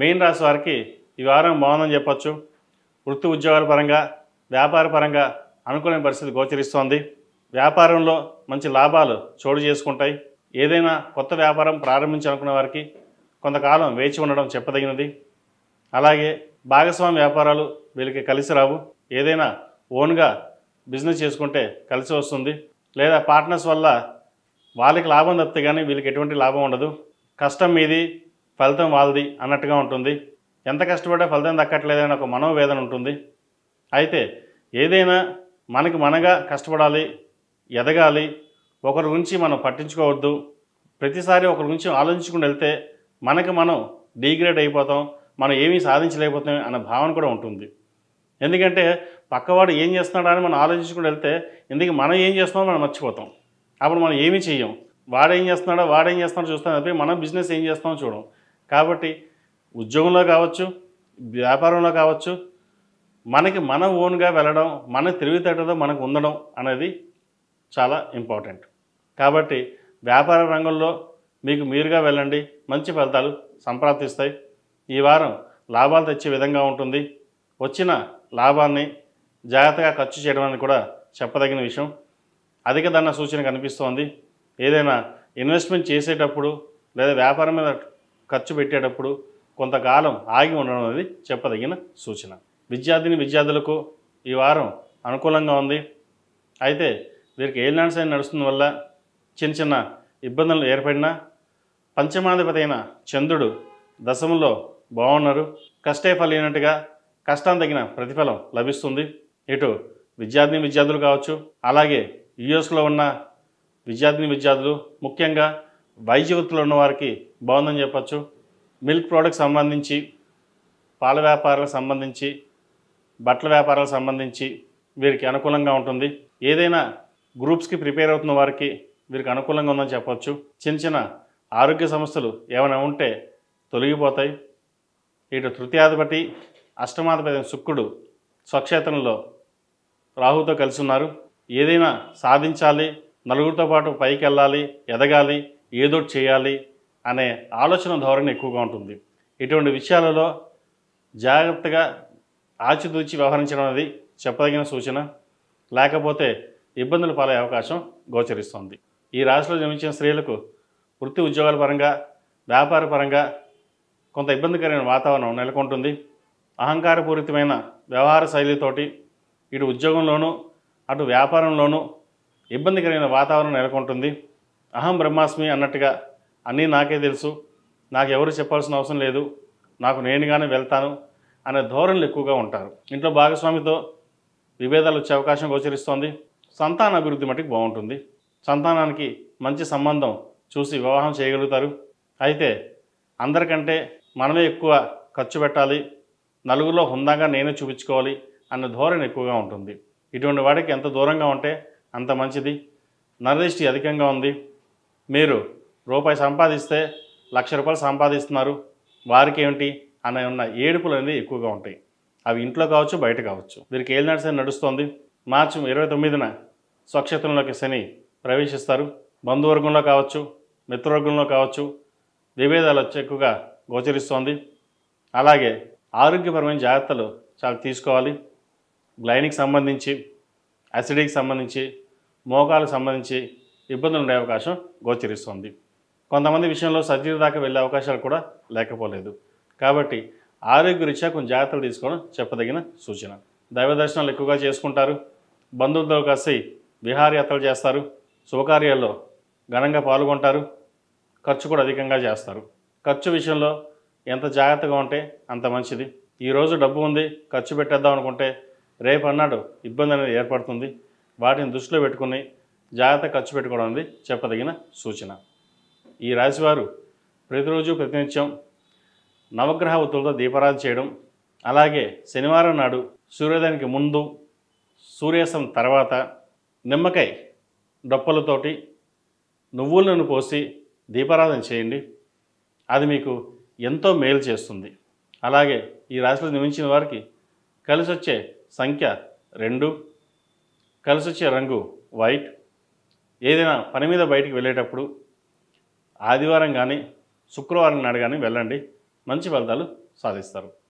Main రాశి వారికి ఈ వారం బాగుందని చెప్పొచ్చు. వృత్తి ఉద్యోగాల పరంగా, వ్యాపార పరంగా అనుకూలమైన పరిస్థితి గోచరిస్తోంది. వ్యాపారంలో మంచి లాభాలు చోటు చేసుకుంటాయి. ఏదైనా కొత్త వ్యాపారం ప్రారంభించాలనుకున్న వారికి కొంతకాలం వేచి ఉండడం చెప్పదగినది. అలాగే భాగస్వామి వ్యాపారాలు వీళ్ళకి కలిసి రావు. ఏదైనా ఓన్గా బిజినెస్ చేసుకుంటే కలిసి వస్తుంది. లేదా పార్ట్నర్స్ వల్ల వాళ్ళకి లాభం తప్పితే కానీ వీళ్ళకి ఎటువంటి లాభం ఉండదు. కష్టం మీది, ఫలితం వాళ్ళది అన్నట్టుగా ఉంటుంది. ఎంత కష్టపడ్డా ఫలితం దక్కట్లేదని ఒక మనోవేదన ఉంటుంది. అయితే ఏదైనా మనగా కష్టపడాలి, ఎదగాలి. ఒకరి గురించి మనం పట్టించుకోవద్దు. ప్రతిసారి ఒకరి గురించి ఆలోచించుకుని వెళ్తే మనం డీగ్రేడ్ అయిపోతాం, మనం ఏమీ సాధించలేకపోతాం అన్న భావన కూడా ఉంటుంది. ఎందుకంటే పక్కవాడు ఏం చేస్తున్నాడా అని మనం ఆలోచించుకుని వెళ్తే ఎందుకు మనం ఏం చేస్తున్నామో మనం మర్చిపోతాం. అప్పుడు మనం ఏమీ చెయ్యం. వాడేం చేస్తున్నాడో చూస్తాం తప్పి మనం బిజినెస్ ఏం చేస్తామో చూడం. కాబట్టి ఉద్యోగంలో కావచ్చు, వ్యాపారంలో కావచ్చు, మనం ఓన్గా వెళ్ళడం, మన తెలివితేటతో మనకు ఉండడం అనేది చాలా ఇంపార్టెంట్. కాబట్టి వ్యాపార రంగంలో మీకు మీరుగా వెళ్ళండి, మంచి ఫలితాలు సంప్రాప్తిస్తాయి. ఈ వారం లాభాలు తెచ్చే విధంగా ఉంటుంది. వచ్చిన లాభాన్ని జాగ్రత్తగా ఖర్చు చేయడం అనేది కూడా చెప్పదగిన విషయం. అధిక ధన సూచన కనిపిస్తోంది. ఏదైనా ఇన్వెస్ట్మెంట్ చేసేటప్పుడు లేదా వ్యాపారం మీద ఖర్చు పెట్టేటప్పుడు కొంతకాలం ఆగి ఉండడం అనేది చెప్పదగిన సూచన. విద్యార్థులకు ఈ వారం అనుకూలంగా ఉంది. అయితే వీరికి ఏలినాటి శని నడుస్తున్న వల్ల చిన్న ఇబ్బందులు ఏర్పడినా పంచమాధిపతి అయిన చంద్రుడు దశమంలో బాగున్నారు. కష్టే ఫలినట్టుగా కష్టం తగిన ప్రతిఫలం లభిస్తుంది. ఇటు విద్యార్థులు కావచ్చు, అలాగే యుఎస్లో ఉన్న విద్యార్థులు, ముఖ్యంగా వైద్య వృత్తిలో ఉన్న వారికి బాగుందని చెప్పచ్చు. మిల్క్ ప్రోడక్ట్స్ సంబంధించి, పాల వ్యాపారాలకు సంబంధించి, బట్టల వ్యాపారాలకు సంబంధించి వీరికి అనుకూలంగా ఉంటుంది. ఏదైనా గ్రూప్స్కి ప్రిపేర్ అవుతున్న వారికి వీరికి అనుకూలంగా ఉందని చెప్పవచ్చు. చిన్న ఆరోగ్య సమస్యలు ఏమైనా ఉంటే తొలగిపోతాయి. ఇటు తృతీయాధిపతి, అష్టమాధిపతి శుక్రుడు స్వక్షేత్రంలో రాహుతో కలిసి ఉన్నారు. ఏదైనా సాధించాలి, నలుగురితో పాటు పైకి వెళ్ళాలి, ఎదగాలి, ఏదో చేయాలి అనే ఆలోచన ధోరణి ఎక్కువగా ఉంటుంది. ఇటువంటి విషయాలలో జాగ్రత్తగా ఆచితూచి వ్యవహరించడం అనేది చెప్పదగిన సూచన. లేకపోతే ఇబ్బందులు పాలయ్యే అవకాశం గోచరిస్తుంది. ఈ రాశిలో జన్మించిన స్త్రీలకు వృత్తి ఉద్యోగాల పరంగా, వ్యాపార పరంగా కొంత ఇబ్బందికరమైన వాతావరణం నెలకొంటుంది. అహంకారపూరితమైన వ్యవహార శైలితోటి ఇటు ఉద్యోగంలోనూ అటు వ్యాపారంలోనూ ఇబ్బందికరమైన వాతావరణం నెలకొంటుంది. అహం బ్రహ్మాస్మి అన్నట్టుగా అన్నీ నాకే తెలుసు, నాకు ఎవరు చెప్పాల్సిన అవసరం లేదు, నాకు నేనుగానే వెళ్తాను అనే ధోరణులు ఎక్కువగా ఉంటారు. ఇంట్లో భాగస్వామితో విభేదాలు వచ్చే అవకాశం గోచరిస్తోంది. సంతాన అభివృద్ధి మటుకు బాగుంటుంది. సంతానానికి మంచి సంబంధం చూసి వివాహం చేయగలుగుతారు. అయితే అందరికంటే మనమే ఎక్కువ ఖర్చు పెట్టాలి, నలుగురిలో హుందాగా నేనే చూపించుకోవాలి అన్న ధోరణి ఎక్కువగా ఉంటుంది. ఇటువంటి వాడికి ఎంత దూరంగా ఉంటే అంత మంచిది. నరదృష్టి అధికంగా ఉంది. మీరు రూపాయి సంపాదిస్తే ₹1,00,000 సంపాదిస్తున్నారు, వారికి ఏమిటి అనే ఉన్న ఏడుపులు అనేది ఎక్కువగా ఉంటాయి. అవి ఇంట్లో కావచ్చు, బయట కావచ్చు. వీరికి ఏలినాటి శని నడుస్తోంది. మార్చి 29న స్వక్షేత్రంలోకి శని ప్రవేశిస్తారు. బంధువర్గంలో కావచ్చు, మిత్రవర్గంలో కావచ్చు విభేదాలు వచ్చి ఎక్కువగా గోచరిస్తోంది. అలాగే ఆరోగ్యపరమైన జాగ్రత్తలు చాలా తీసుకోవాలి. గ్లైనిక్ సంబంధించి, అసిడికి సంబంధించి, మోకాలకు సంబంధించి ఇబ్బందులు ఉండే అవకాశం గోచరిస్తుంది. కొంతమంది విషయంలో సర్జరీ దాకా వెళ్ళే అవకాశాలు కూడా లేకపోలేదు. కాబట్టి ఆరోగ్యరీత్యా కొంచెం జాగ్రత్తలు తీసుకోవడం చెప్పదగిన సూచన. దైవ దర్శనాలు ఎక్కువగా చేసుకుంటారు. బంధువులతో కలిసి విహారయాత్రలు చేస్తారు. శుభకార్యాల్లో ఘనంగా పాల్గొంటారు. ఖర్చు కూడా అధికంగా చేస్తారు. ఖర్చు విషయంలో ఎంత జాగ్రత్తగా ఉంటే అంత మంచిది. ఈరోజు డబ్బు ఉంది, ఖర్చు పెట్టేద్దాం అనుకుంటే రేపు అన్నాడు ఇబ్బంది అనేది ఏర్పడుతుంది. వాటిని దృష్టిలో పెట్టుకుని జాగ్రత్త ఖర్చు పెట్టుకోవడం అనేది చెప్పదగిన సూచన. ఈ రాశివారు ప్రతిరోజు ప్రతినిత్యం నవగ్రహ ఒత్తులతో దీపారాధన చేయడం, అలాగే శనివారం నాడు సూర్యోదయానికి ముందు, సూర్యాస్తం తర్వాత నిమ్మకాయ డొప్పలతోటి నువ్వుల నూనె పోసి దీపారాధన చేయండి. అది మీకు ఎంతో మేలు చేస్తుంది. అలాగే ఈ రాశిలో జన్మించిన వారికి కలిసి వచ్చే సంఖ్య 2, కలిసి వచ్చే రంగు వైట్. ఏదైనా పని మీద బయటికి వెళ్ళేటప్పుడు ఆదివారం కానీ శుక్రవారం నాడు కానీ వెళ్ళండి, మంచి ఫలితాలు సాధిస్తారు.